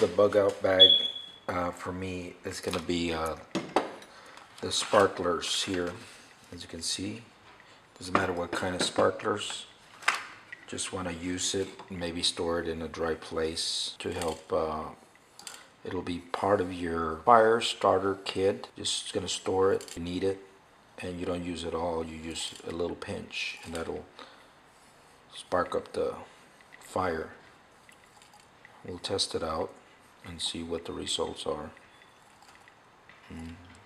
of the bug out bag for me is going to be the sparklers here. As you can see, doesn't matter what kind of sparklers, just want to use it, maybe store it in a dry place to help. It'll be part of your fire starter kit. Just going to store it, you need it, and you don't use it all, you use a little pinch, and that'll spark up the fire. We'll test it out and see what the results are.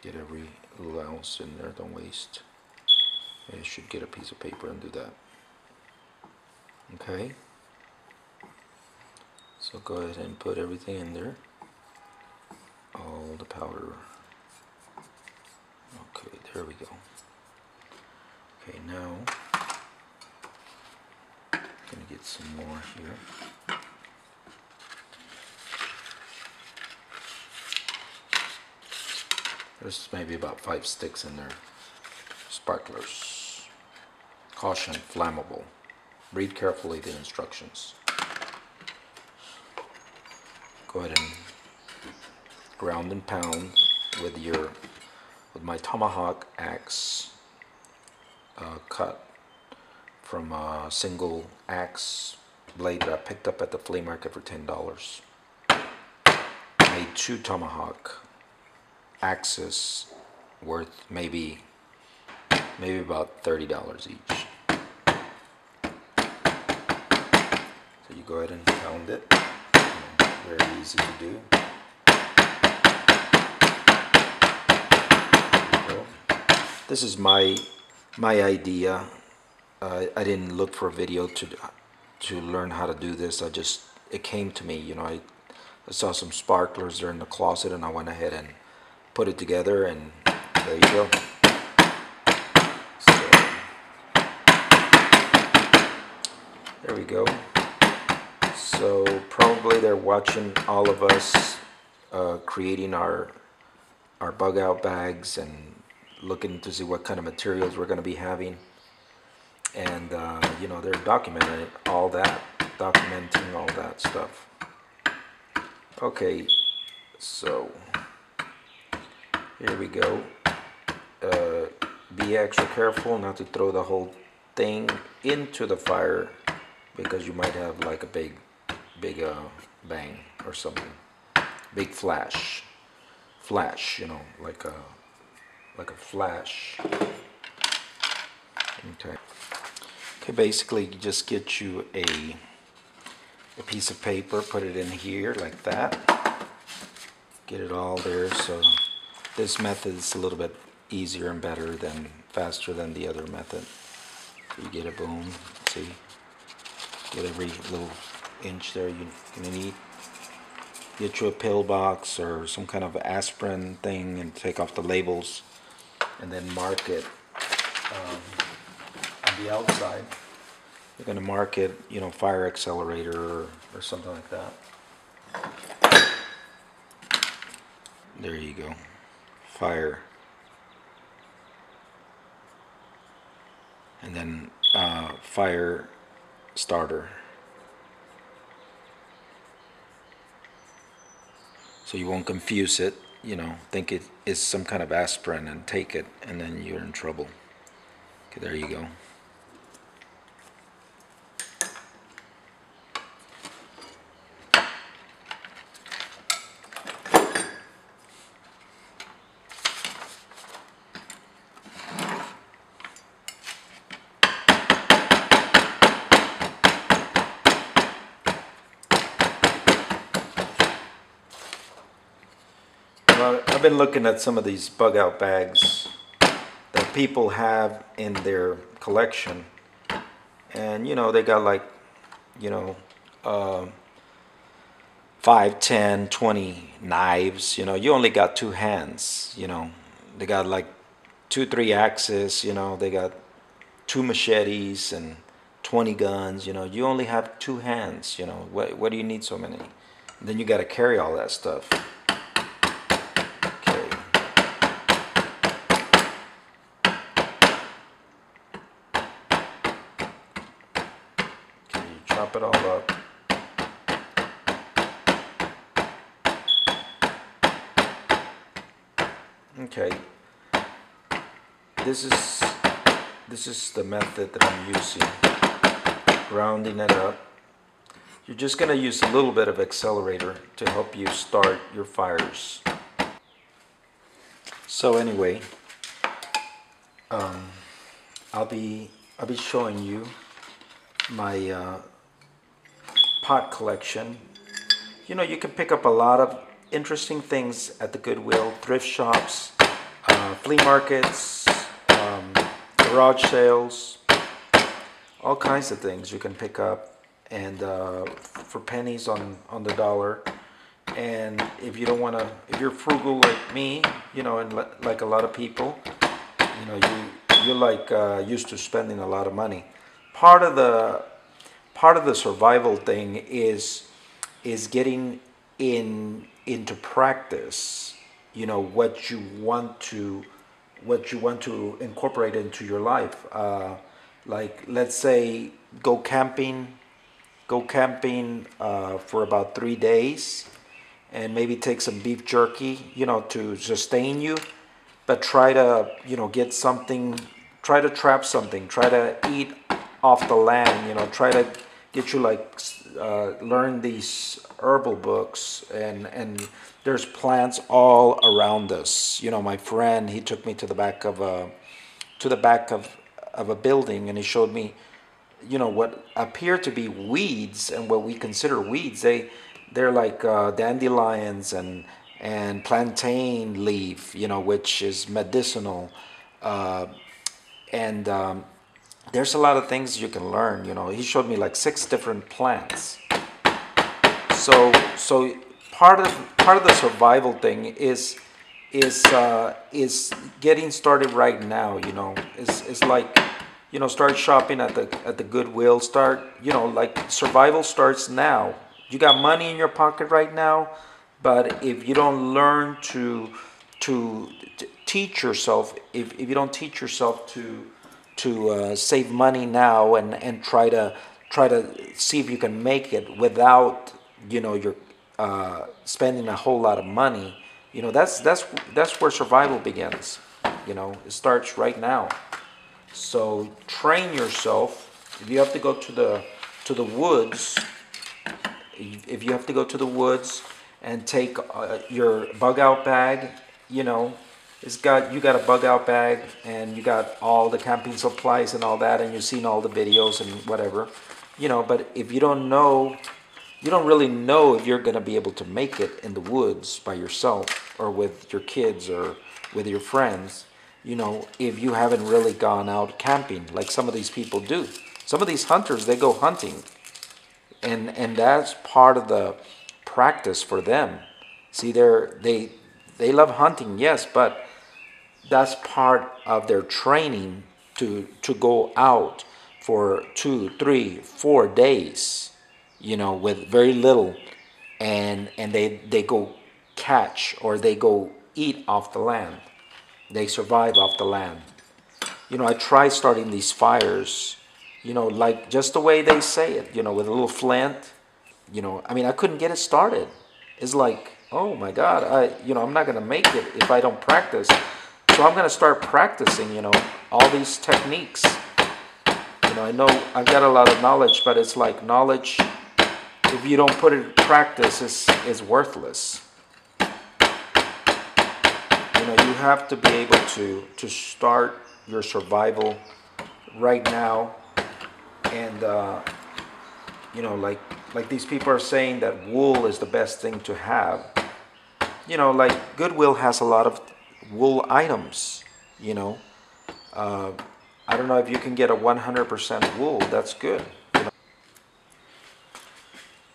Get every little ounce in there, don't waste. You should get a piece of paper and do that. Okay, so go ahead and put everything in there, all the powder. Okay, there we go. Okay, now I'm gonna get some more here. There's maybe about 5 sticks in there. Sparklers. Caution, flammable. Read carefully the instructions. Go ahead and ground and pound with my tomahawk axe, cut from a single axe blade that I picked up at the flea market for $10. Made 2 tomahawk axes worth maybe about $30 each. So you go ahead and pound it. Very easy to do. This is my idea. I didn't look for a video to learn how to do this. It came to me. You know, I saw some sparklers there in the closet, and I went ahead and put it together, and there you go. So, there we go. So probably they're watching all of us creating our bug out bags and looking to see what kind of materials we're going to be having, and you know, they're documenting all that stuff. Okay, so here we go. Be extra careful not to throw the whole thing into the fire, because you might have like a big bang or something, big flash, you know, like a flash. Okay, basically you just get you a piece of paper, put it in here like that, get it all there. So this method is a little bit easier and faster than the other method. So you get a boom, see, get every little inch there you're gonna need. Get you a pill box or some kind of aspirin thing and take off the labels, and then mark it on the outside. You're gonna mark it, you know, fire accelerator or something like that. There you go, fire. And then fire starter. So you won't confuse it, you know, think it is some kind of aspirin and take it, and then you're in trouble. Okay, there you go. I've been looking at some of these bug out bags that people have in their collection, and you know, they got like, you know, 5, 10, 20 knives. You know, you only got 2 hands. You know, they got like 2, 3 axes. You know, they got 2 machetes and 20 guns. You know, you only have 2 hands. You know, what do you need so many? And then you got to carry all that stuff. Chop it all up. Okay, this is this is the method that I'm using, grounding it up. You're just going to use a little bit of accelerator to help you start your fires. So anyway, I'll be showing you my pot collection. You know, you can pick up a lot of interesting things at the Goodwill, thrift shops, flea markets, garage sales, all kinds of things you can pick up, and for pennies on the dollar. And if you don't want to, if you're frugal like me, you know, and like a lot of people, you know, you're like used to spending a lot of money. Part of the survival thing is getting into practice. You know what you want to incorporate into your life. Like let's say go camping, for about 3 days, and maybe take some beef jerky, you know, to sustain you. But try to, you know, get something, try to trap something, try to eat off the land, you know, try to get you like learn these herbal books, and there's plants all around us. You know, my friend, he took me to the back of a building, and he showed me, you know, what appear to be weeds, and what we consider weeds. They're like dandelions and plantain leaf, you know, which is medicinal, uh, and there's a lot of things you can learn. You know, he showed me like 6 different plants. So part of the survival thing is getting started right now. You know, is like, you know, start shopping at the Goodwill. Start, you know, like survival starts now. You got money in your pocket right now, but if you don't learn to teach yourself, if you don't teach yourself to save money now, and try to see if you can make it without, you know, you're spending a whole lot of money. You know, that's where survival begins. You know, it starts right now. So train yourself. If you have to go to the woods, if you have to go to the woods and take your bug out bag, you know, you got a bug out bag, and you got all the camping supplies and all that, and you've seen all the videos and whatever, you know. But if you don't know, you don't really know if you're going to be able to make it in the woods by yourself, or with your kids, or with your friends, you know, if you haven't really gone out camping like some of these people do. Some of these hunters, they go hunting, and that's part of the practice for them. See, they love hunting, yes, but that's part of their training to go out for 2, 3, 4 days, you know, with very little, and they go catch, or they go eat off the land. They survive off the land. You know, I try starting these fires, you know, like just the way they say it, you know, with a little flint. You know, I mean, I couldn't get it started. It's like, oh my God, I'm not gonna make it if I don't practice. So I'm gonna start practicing, you know, all these techniques. You know, I know I've got a lot of knowledge, but it's like knowledge, if you don't put it in practice, is worthless. You know, you have to be able to start your survival right now. And you know, like these people are saying that wool is the best thing to have. You know, like Goodwill has a lot of wool items. You know, I don't know if you can get a 100% wool. That's good. You know?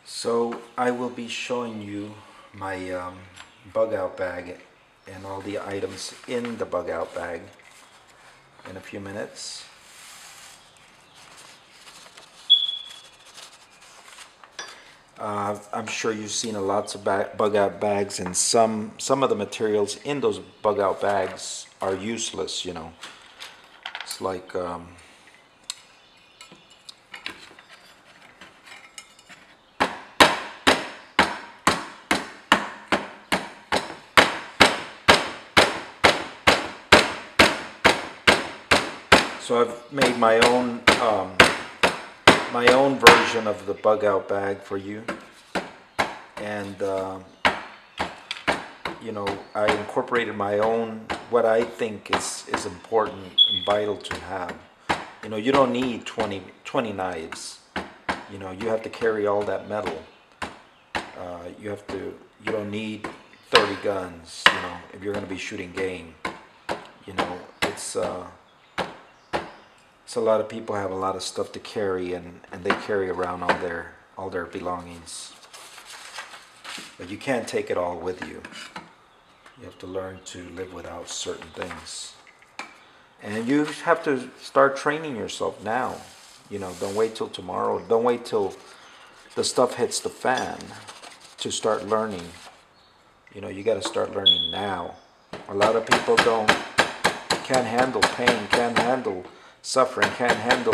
So I will be showing you my bug out bag and all the items in the bug out bag in a few minutes. I'm sure you've seen lots of bug out bags, and some of the materials in those bug out bags are useless. You know, it's like So I've made my own version of the bug out bag for you, and you know, I incorporated my own, what I think is important and vital to have. You know, you don't need 20 knives. You know, you have to carry all that metal. You don't need 30 guns, you know, if you're going to be shooting game. You know, it's a lot of people have a lot of stuff to carry, and they carry around all their belongings. But you can't take it all with you. You have to learn to live without certain things. And you have to start training yourself now. You know, don't wait till tomorrow. Don't wait till the stuff hits the fan to start learning. You know, you got to start learning now. A lot of people can't handle pain, can't handle suffering, can't handle,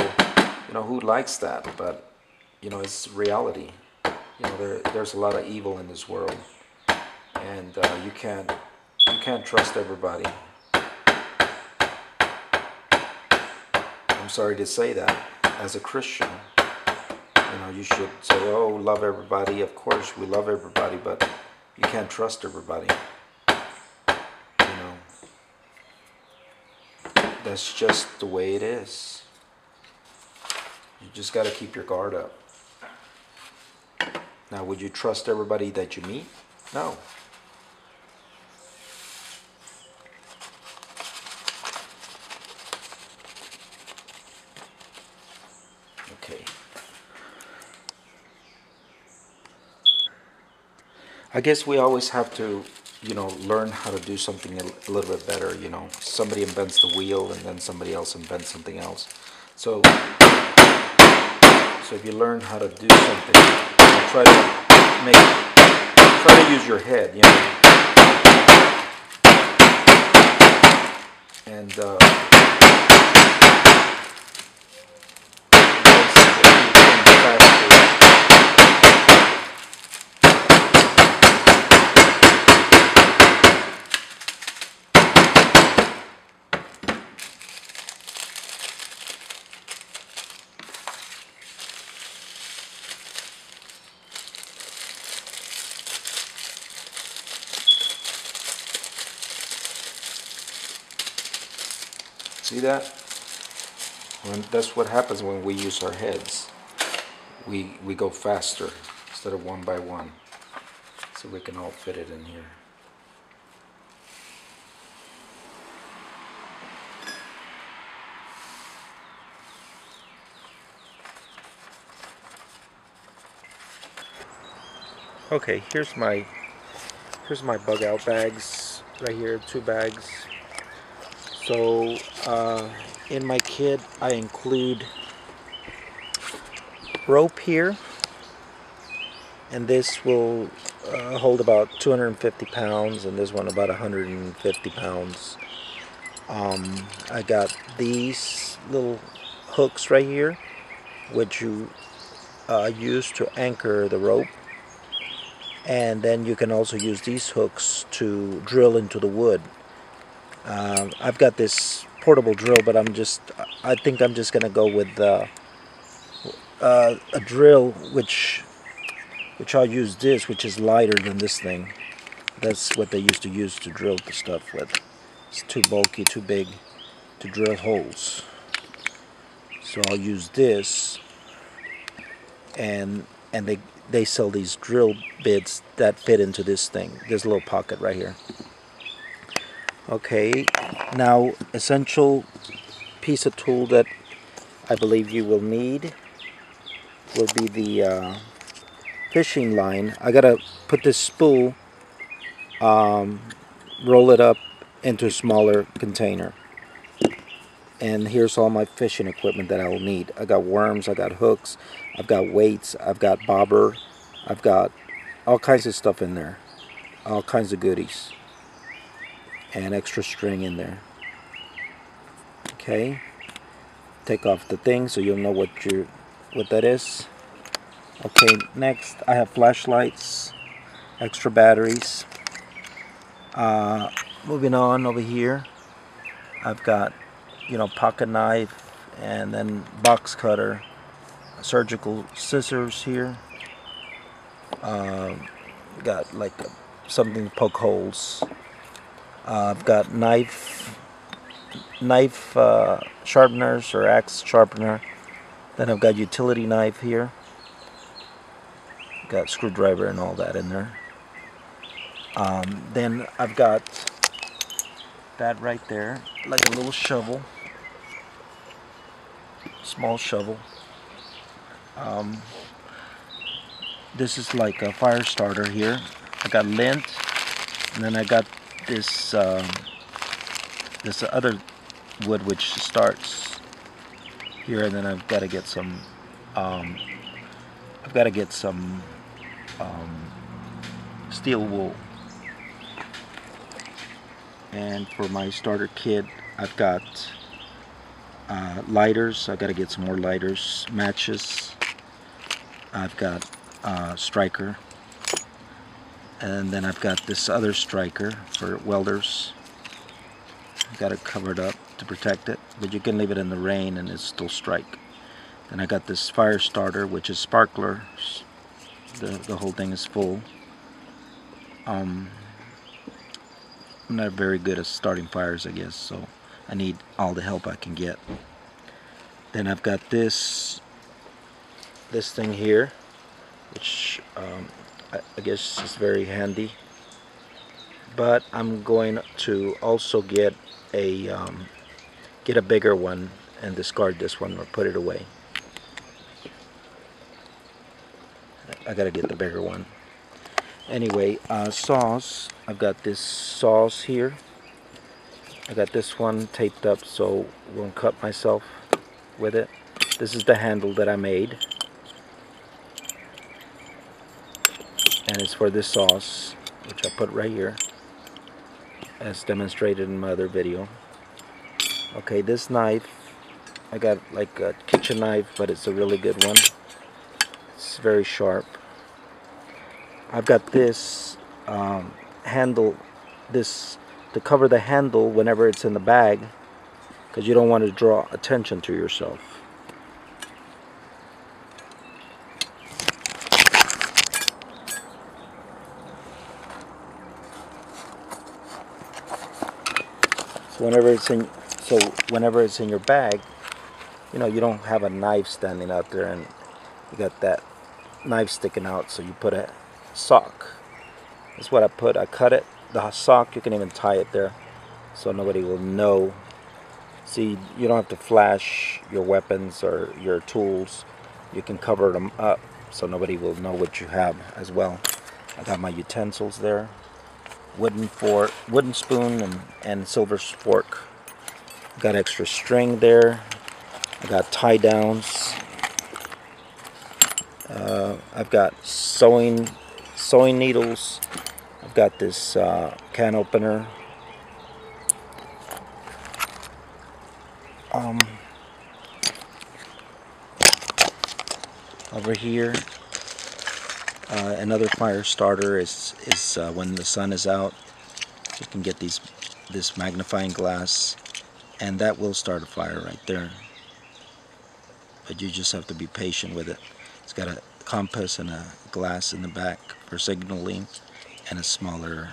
you know, who likes that? But, you know, it's reality. You know, there's a lot of evil in this world, and you can't trust everybody. I'm sorry to say that. As a Christian, you know, you should say, oh, love everybody. Of course, we love everybody, but you can't trust everybody. You know, that's just the way it is. You just got to keep your guard up. Now, would you trust everybody that you meet? No. Okay. I guess we always have to, you know, learn how to do something a little bit better. You know, somebody invents the wheel, and then somebody else invents something else. So if you learn how to do something, try to use your head, you know, and see that? That's what happens when we use our heads. We go faster instead of one by one. So we can all fit it in here. Okay, here's my bug out bags right here, 2 bags. So in my kit I include rope here, and this will hold about 250 pounds, and this one about 150 pounds. I got these little hooks right here, which you use to anchor the rope, and then you can also use these hooks to drill into the wood. I've got this portable drill, but I think I'm just gonna go with a drill which I'll use this, which is lighter than this thing. That's what they used to use to drill the stuff with. It's too bulky, too big to drill holes. So I'll use this, and they sell these drill bits that fit into this thing. There's a little pocket right here. Okay, now essential piece of tool that I believe you will need will be the fishing line. I gotta put this spool, roll it up into a smaller container. And here's all my fishing equipment that I will need. I got worms, I got hooks, I've got weights, I've got bobber, I've got all kinds of stuff in there, all kinds of goodies, and extra string in there. Okay, take off the thing so you'll know what that is. Okay, next I have flashlights, extra batteries. Moving on over here, I've got, you know, pocket knife, and then box cutter, surgical scissors here. Got like something to poke holes. I've got knife sharpeners or axe sharpener. Then I've got utility knife here. Got screwdriver and all that in there. Then I've got that right there, like a little shovel, small shovel. This is like a fire starter here. I got lint, and then I got this this other wood which starts here, and then I've got to get some steel wool. And for my starter kit, I've got lighters. I've got to get some more lighters, matches. I've got striker, and then I've got this other striker for welders. I've got it covered up to protect it, but you can leave it in the rain and it'll still strike. Then I got this fire starter, which is sparklers. The whole thing is full. I'm not very good at starting fires, I guess, so I need all the help I can get. Then I've got this thing here, which I guess is very handy. But I'm going to also get a bigger one and discard this one or put it away. I gotta get the bigger one. Anyway, saws. I've got this saws here. I got this one taped up so I won't cut myself with it. This is the handle that I made, and it's for this saws, which I put right here, as demonstrated in my other video. Okay, this knife, I got like a kitchen knife, but it's a really good one. It's very sharp. I've got this handle, this to cover the handle whenever it's in the bag, because you don't want to draw attention to yourself. So whenever it's in your bag, you know, you don't have a knife standing out there and you got that knife sticking out, so you put a sock. That's what I put. I cut it. The sock, you can even tie it there so nobody will know. See, you don't have to flash your weapons or your tools. You can cover them up so nobody will know what you have as well. I got my utensils there. Wooden fork, wooden spoon, and silver fork. Got extra string there. I got tie downs. I've got sewing needles. I've got this can opener. Over here, another fire starter is when the sun is out. You can get this magnifying glass, and that will start a fire right there. But you just have to be patient with it. It's got a compass and a glass in the back for signaling, and a smaller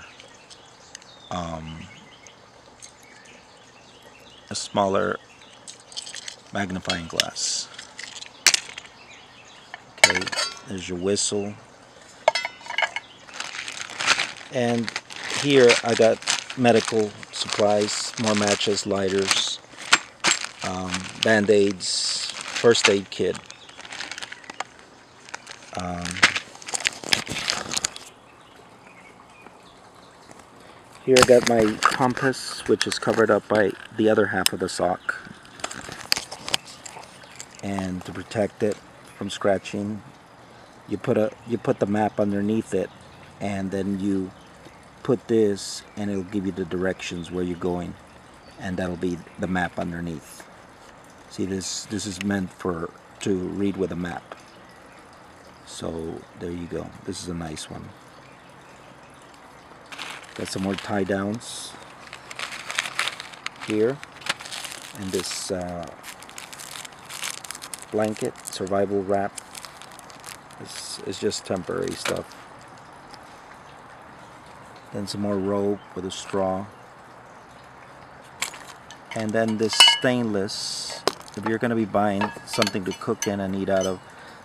magnifying glass. Okay, there's your whistle. And here I got medical supplies, more matches, lighters, band-aids, first aid kit. Here I got my compass, which is covered up by the other half of the sock. And to protect it from scratching, you put the map underneath it, and then you put this, and it'll give you the directions where you're going, and that'll be the map underneath. See, this is meant to read with a map. So there you go. This is a nice one. Got some more tie downs here, and this blanket, survival wrap. It's just temporary stuff. Then some more rope with a straw. And then this stainless, if you're going to be buying something to cook in and eat out of,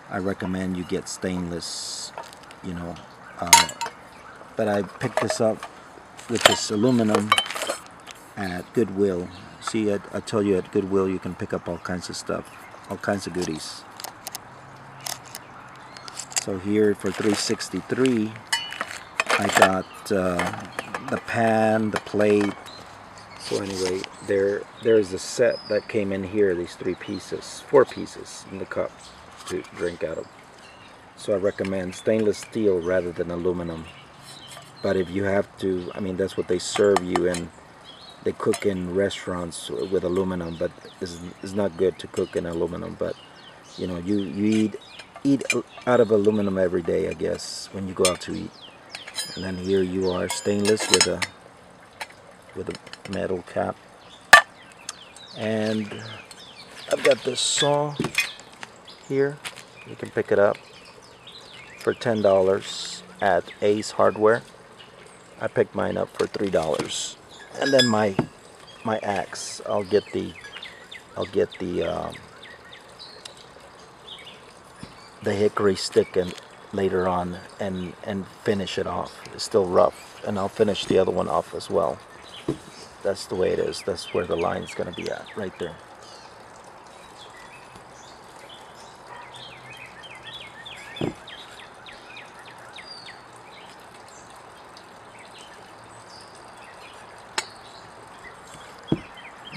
I recommend you get stainless, you know. But I picked this up with this aluminum at Goodwill. See, I told you at Goodwill you can pick up all kinds of stuff, all kinds of goodies. So here for $3.63, I got the pan, the plate. So anyway, there's a set that came in here, these 4 pieces in the cup to drink out of. So I recommend stainless steel rather than aluminum. But if you have to, I mean, that's what they serve you, and they cook in restaurants with aluminum, but it's not good to cook in aluminum. But you know, you eat out of aluminum every day, I guess, when you go out to eat. And then here you are, stainless with a metal cap. And I've got this saw here. You can pick it up for $10 at Ace Hardware. I picked mine up for $3. And then my axe, I'll get the hickory stick and later on and finish it off. It's still rough, and I'll finish the other one off as well. That's the way it is. That's where the line's going to be at, right there.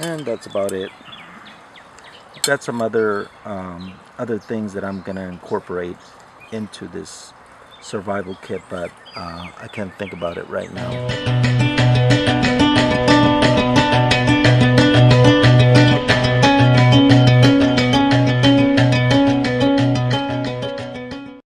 And that's about it. I've got some other things that I'm going to incorporate into this survival kit, but I can't think about it right now.